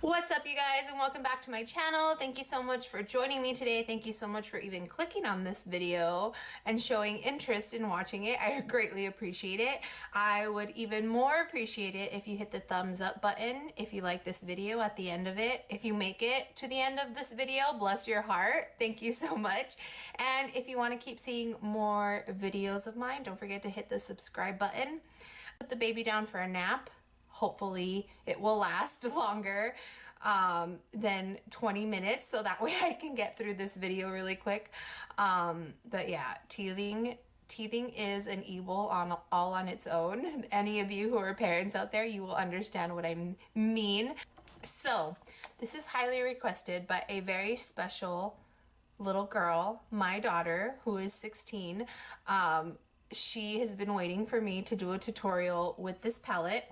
What's up, you guys, and welcome back to my channel. Thank you so much for joining me today. Thank you so much for even clicking on this video and showing interest in watching it. I greatly appreciate it. I would even more appreciate it if you hit the thumbs up button if you like this video at the end of it. If you make it to the end of this video, bless your heart. Thank you so much. And if you want to keep seeing more videos of mine, don't forget to hit the subscribe button. Put the baby down for a nap. Hopefully it will last longer than 20 minutes, so that way I can get through this video really quick. But yeah, teething is an evil all on its own. Any of you who are parents out there, you will understand what I mean. So this is highly requested by a very special little girl, my daughter, who is 16. She has been waiting for me to do a tutorial with this palette.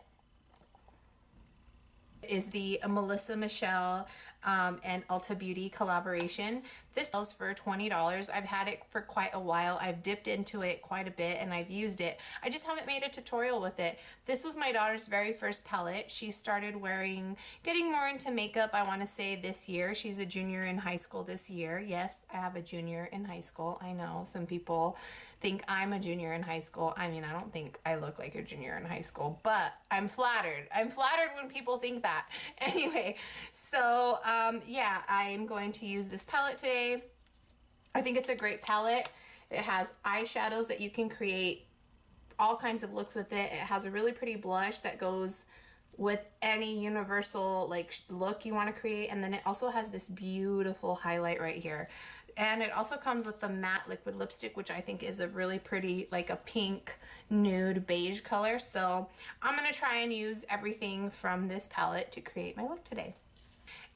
Is the Melisa Michelle and Ulta Beauty collaboration. This sells for $20. I've had it for quite a while. I've dipped into it quite a bit and I've used it. I just haven't made a tutorial with it. This was my daughter's very first palette. She started getting more into makeup, I want to say this year. She's a junior in high school this year. Yes, I have a junior in high school. I know some people think I'm a junior in high school. I mean, I don't think I look like a junior in high school, but I'm flattered. I'm flattered when people think that. Anyway, so yeah, I'm going to use this palette today. I think it's a great palette. It has eyeshadows that you can create all kinds of looks with it. It has a really pretty blush that goes with any universal look you want to create, and then it also has this beautiful highlight right here. And it also comes with the matte liquid lipstick, which I think is a really pretty, like a pink nude beige color. So I'm going to try and use everything from this palette to create my look today.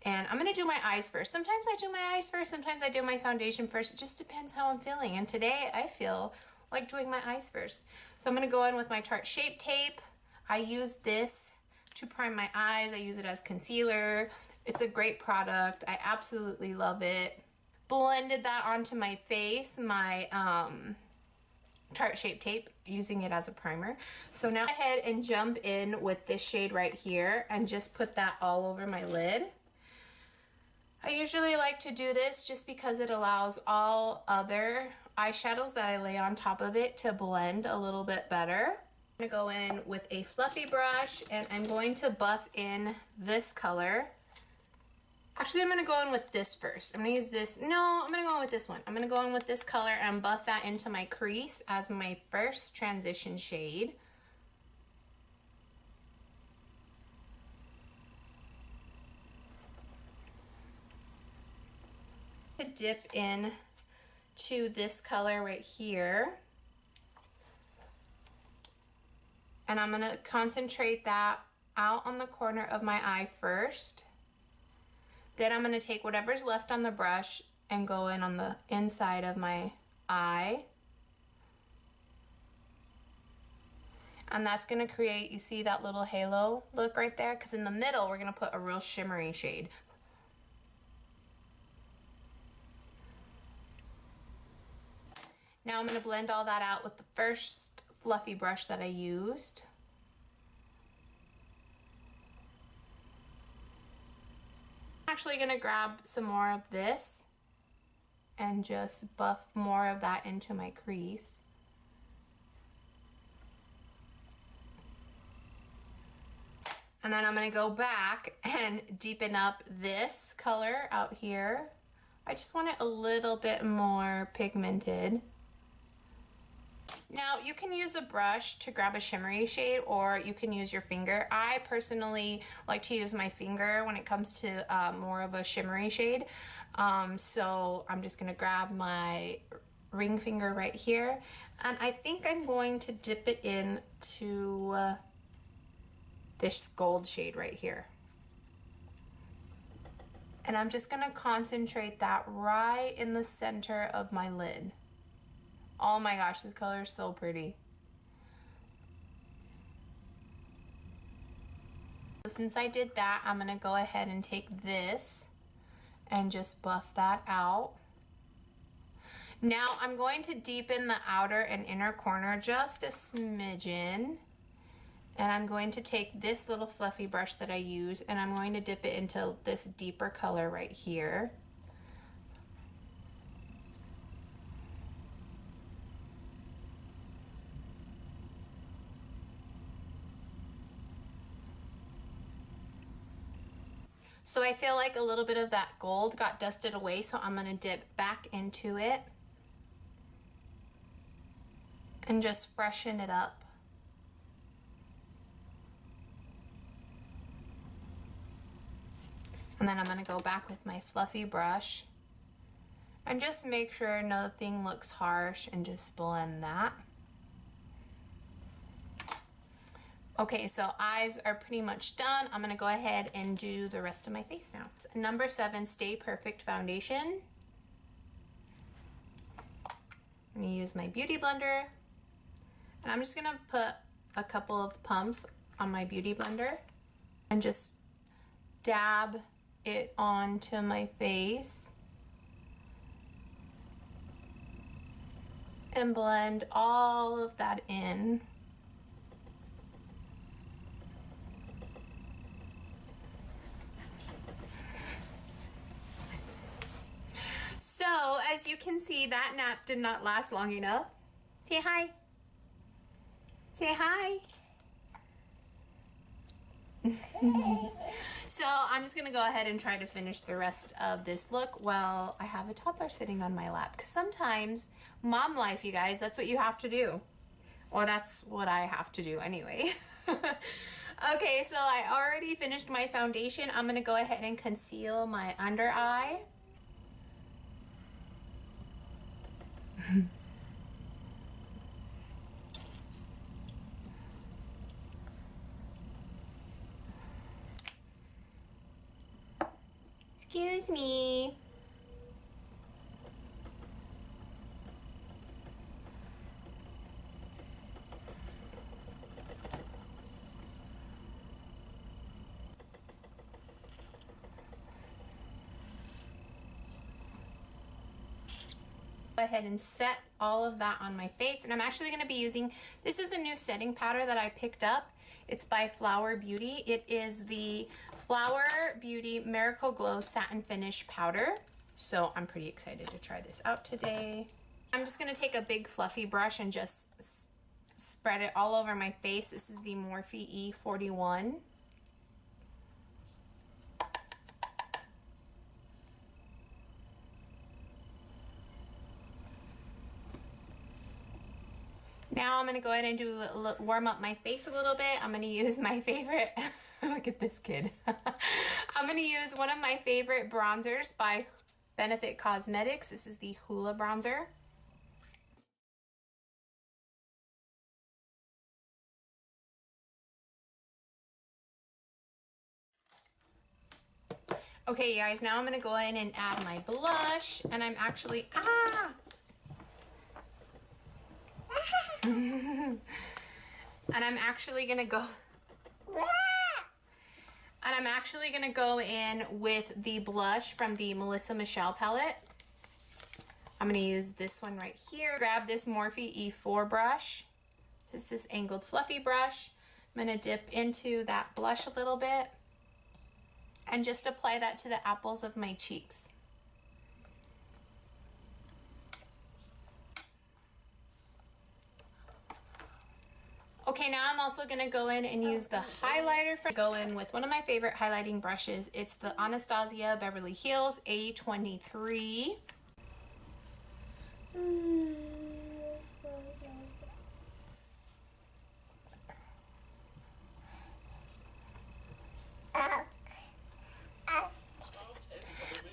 And I'm going to do my eyes first. Sometimes I do my eyes first, sometimes I do my foundation first. It just depends how I'm feeling. And today I feel like doing my eyes first. So I'm going to go in with my Tarte Shape Tape. I use this to prime my eyes. I use it as concealer. It's a great product. I absolutely love it. Blended that onto my face, my Tarte Shape Tape, using it as a primer. So now go ahead and jump in with this shade right here and just put that all over my lid. I usually like to do this just because it allows all other eyeshadows that I lay on top of it to blend a little bit better. I'm going to go in with a fluffy brush and I'm going to buff in this color. Actually, I'm going to go in with this first. I'm going to use this. No, I'm going to go in with this one. I'm going to go in with this color and buff that into my crease as my first transition shade. To dip in to this color right here. And I'm going to concentrate that out on the corner of my eye first. Then I'm going to take whatever's left on the brush and go in on the inside of my eye. And that's going to create, you see that little halo look right there? Because in the middle, we're going to put a real shimmery shade. Now I'm going to blend all that out with the first fluffy brush that I used. Actually going to grab some more of this and just buff more of that into my crease. And then I'm going to go back and deepen up this color out here. I just want it a little bit more pigmented. Now you can use a brush to grab a shimmery shade, or you can use your finger. I personally like to use my finger when it comes to more of a shimmery shade. So I'm just going to grab my ring finger right here, and I think I'm going to dip it into this gold shade right here. And I'm just going to concentrate that right in the center of my lid. Oh my gosh, this color is so pretty. So since I did that, I'm going to go ahead and take this and just buff that out. Now I'm going to deepen the outer and inner corner just a smidgen. And I'm going to take this little fluffy brush that I use and I'm going to dip it into this deeper color right here. So I feel like a little bit of that gold got dusted away, so I'm gonna dip back into it and just freshen it up. And then I'm gonna go back with my fluffy brush and just make sure nothing looks harsh and just blend that. Okay, so eyes are pretty much done. I'm gonna go ahead and do the rest of my face now. Number 7, Stay Perfect Foundation. I'm gonna use my beauty blender and I'm just gonna put a couple of pumps on my beauty blender and just dab it onto my face and blend all of that in. So, as you can see, that nap did not last long enough. Say hi. Say hi. So, I'm just going to go ahead and try to finish the rest of this look while I have a toddler sitting on my lap. Because sometimes, mom life, you guys, that's what you have to do. Well, that's what I have to do anyway. Okay, so I already finished my foundation. I'm going to go ahead and conceal my under eye. Excuse me. Go ahead and set all of that on my face, and I'm actually going to be using, this is a new setting powder that I picked up. It's by Flower Beauty. It is the Flower Beauty Miracle Glow Satin Finish Powder. So I'm pretty excited to try this out today. I'm just going to take a big fluffy brush and just spread it all over my face. This is the Morphe E41. Now I'm going to go ahead and warm up my face a little bit. I'm going to use my favorite, look at this kid. I'm going to use one of my favorite bronzers by Benefit Cosmetics. This is the Hoola bronzer. Okay, you guys, now I'm going to go ahead and add my blush, and I'm actually, and I'm actually gonna go in with the blush from the Melisa Michelle Palette. I'm gonna use this one right here. Grab this Morphe E4 brush, just this angled fluffy brush. I'm gonna dip into that blush a little bit and just apply that to the apples of my cheeks. Okay, now I'm also going to go in and use the highlighter. Go in with one of my favorite highlighting brushes. It's the Anastasia Beverly Hills A23.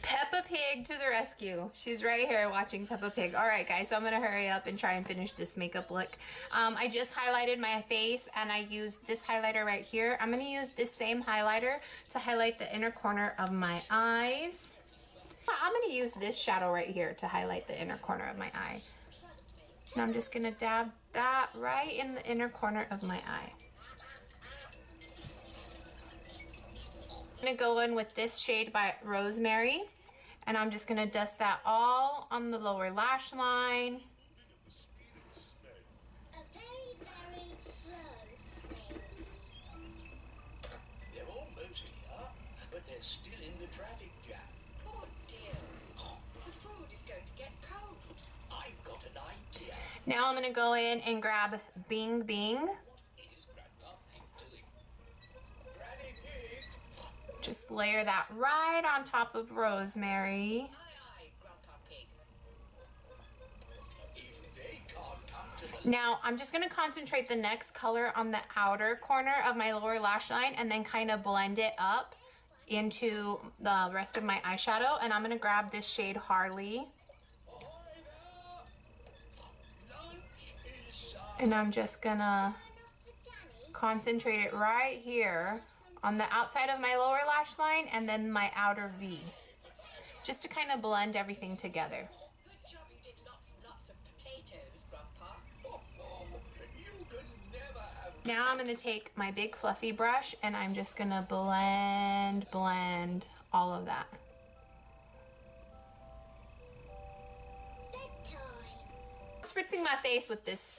Peppa Pig to the rescue. She's right here watching Peppa Pig. All right, guys, so I'm going to hurry up and try and finish this makeup look. I just highlighted my face, and I used this highlighter right here. I'm going to use this same highlighter to highlight the inner corner of my eyes. I'm going to use this shadow right here to highlight the inner corner of my eye. And I'm just going to dab that right in the inner corner of my eye. I'm going to go in with this shade by Rosemary, and I'm just going to dust that all on the lower lash line. still in the traffic jam. Oh dear. The food is going to get cold. I've got an idea. Now I'm going to go in and grab Bing Bing. What is Grandpa Pig doing? Granny Pig! Just layer that right on top of Rosemary. Aye, aye, Grandpa Pig. If they can't come to the Now I'm just going to concentrate the next color on the outer corner of my lower lash line and then kind of blend it up into the rest of my eyeshadow. And I'm going to grab this shade Harley. And I'm just going to concentrate it right here on the outside of my lower lash line and then my outer V. Just to kind of blend everything together. Good job you did lots and lots of potatoes, Grandpa. You could never have. Now I'm going to take my big fluffy brush and I'm just going to blend all of that. Spritzing my face with this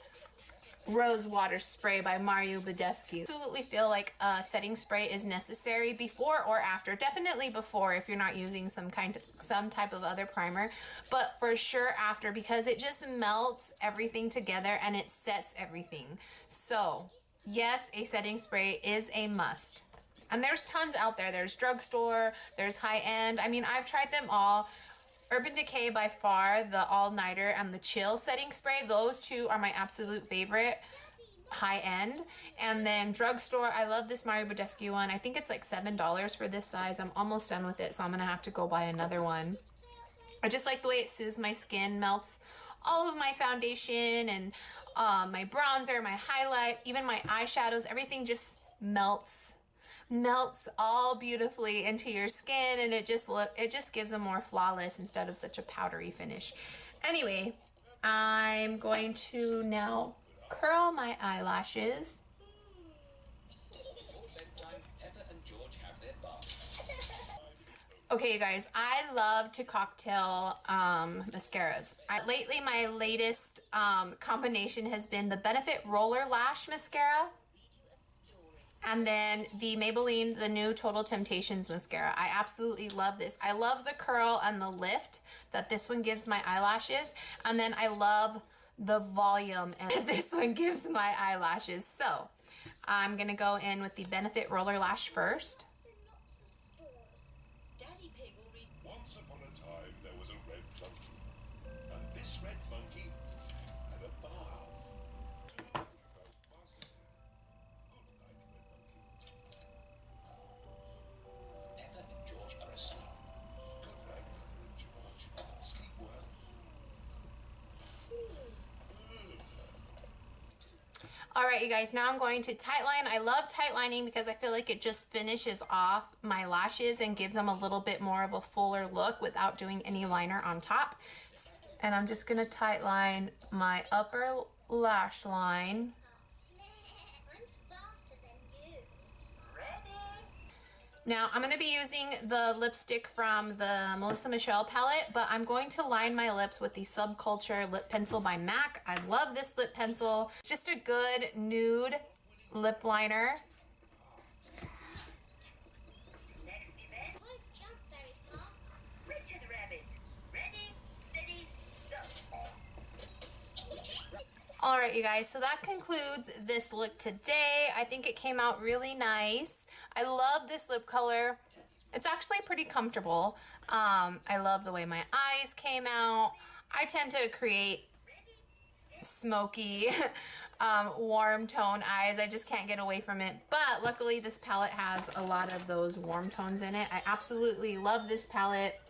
Rosewater spray by Badescu. Absolutely feel like a setting spray is necessary before or after. Definitely before if you're not using some type of other primer, but for sure after, because it just melts everything together and it sets everything. So yes, a setting spray is a must. And there's tons out there. There's drugstore, there's high-end. I mean, I've tried them all. Urban Decay by far, the all-nighter and the chill setting spray, those two are my absolute favorite high-end. And then drugstore, I love this Badescu one. I think it's like $7 for this size. I'm almost done with it, so I'm gonna have to go buy another one. I just like the way it soothes my skin, melts all of my foundation and my bronzer, my highlight, even my eyeshadows, everything just melts all beautifully into your skin, and it just gives a more flawless instead of such a powdery finish. Anyway, I'm going to now curl my eyelashes. Before bedtime, Pepper and George have their bath. Okay, you guys, I love to cocktail mascaras. Lately, my latest combination has been the Benefit Roller Lash Mascara. And then the Maybelline, the new Total Temptations mascara. I absolutely love this. I love the curl and the lift that this one gives my eyelashes. And then I love the volume and this one gives my eyelashes. So I'm gonna go in with the Benefit Roller Lash first. Daddy Pig will read. Once upon a time, there was a red monkey, and this red monkey had a bath. Pepper and George are asleep. Good night, George. Sleep well. All right, you guys, now I'm going to tightline. I love tightlining because I feel like it just finishes off my lashes and gives them a little bit more of a fuller look without doing any liner on top. And I'm just gonna tightline my upper lash line. Now, I'm going to be using the lipstick from the Melisa Michelle Palette, but I'm going to line my lips with the Subculture lip pencil by MAC. I love this lip pencil. It's just a good nude lip liner. All right, you guys, so that concludes this look today. I think it came out really nice. I love this lip color. It's actually pretty comfortable. I love the way my eyes came out. I tend to create smoky, warm tone eyes. I just can't get away from it. But luckily, this palette has a lot of those warm tones in it. I absolutely love this palette.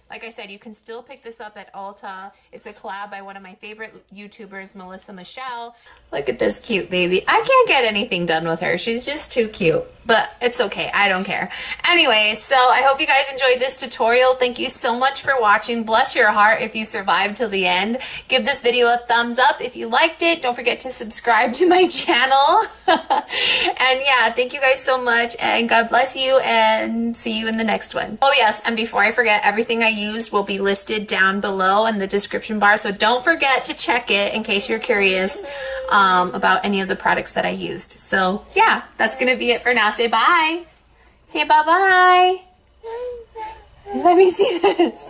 Like I said, you can still pick this up at Ulta. It's a collab by one of my favorite YouTubers, Melisa Michelle. Look at this cute baby. I can't get anything done with her. She's just too cute, but it's okay. I don't care. Anyway, so I hope you guys enjoyed this tutorial. Thank you so much for watching. Bless your heart if you survived till the end. Give this video a thumbs up if you liked it. Don't forget to subscribe to my channel. And yeah, thank you guys so much, and God bless you, and see you in the next one. Oh yes, and before I forget, everything I used will be listed down below in the description bar, so don't forget to check it in case you're curious about any of the products that I used. So yeah, that's gonna be it for now. Say bye. Say bye-bye. me see this.